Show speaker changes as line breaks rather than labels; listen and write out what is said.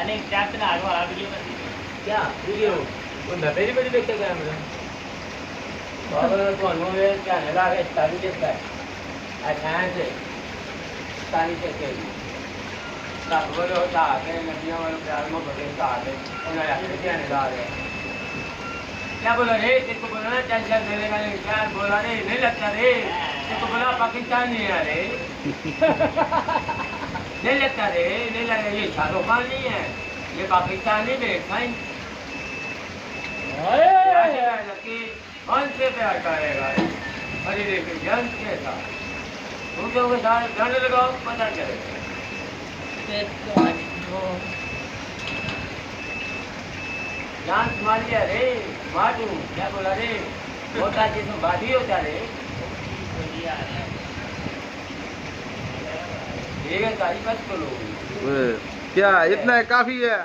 અને ત્યાં પેલા આગળ આ વિડીયો નથી
क्या वीडियो वो नवेरी में देख के गया मेरा बाबा तो अनुभव क्या है लागे तारी देखता है अच्छा से तारी से के का बोलो होता है नदियों वालों प्यार में भरेता है उन्हें ऐसे क्या नहीं ला रहे क्या बोला रे तेरे को बोला ना टेंशन देने का नहीं क्या बोला रे नहीं लगता रे तेरे को बोला पाकिस्तानी है रे नहीं लगता रे नहीं लगा ये शाहरुख खान नहीं है ये पाकिस्तानी बैठा है कौन से प्यार करेगा अरे देखिए जंग कैसा तुम लोग के साथ जंग लगाओ पता चलेगा जान तुम्हारी है रे माटू क्या बोला रे होता जिसमें बाधी होता रे ठीक है तारीफ मत करो
क्या इतना काफी है।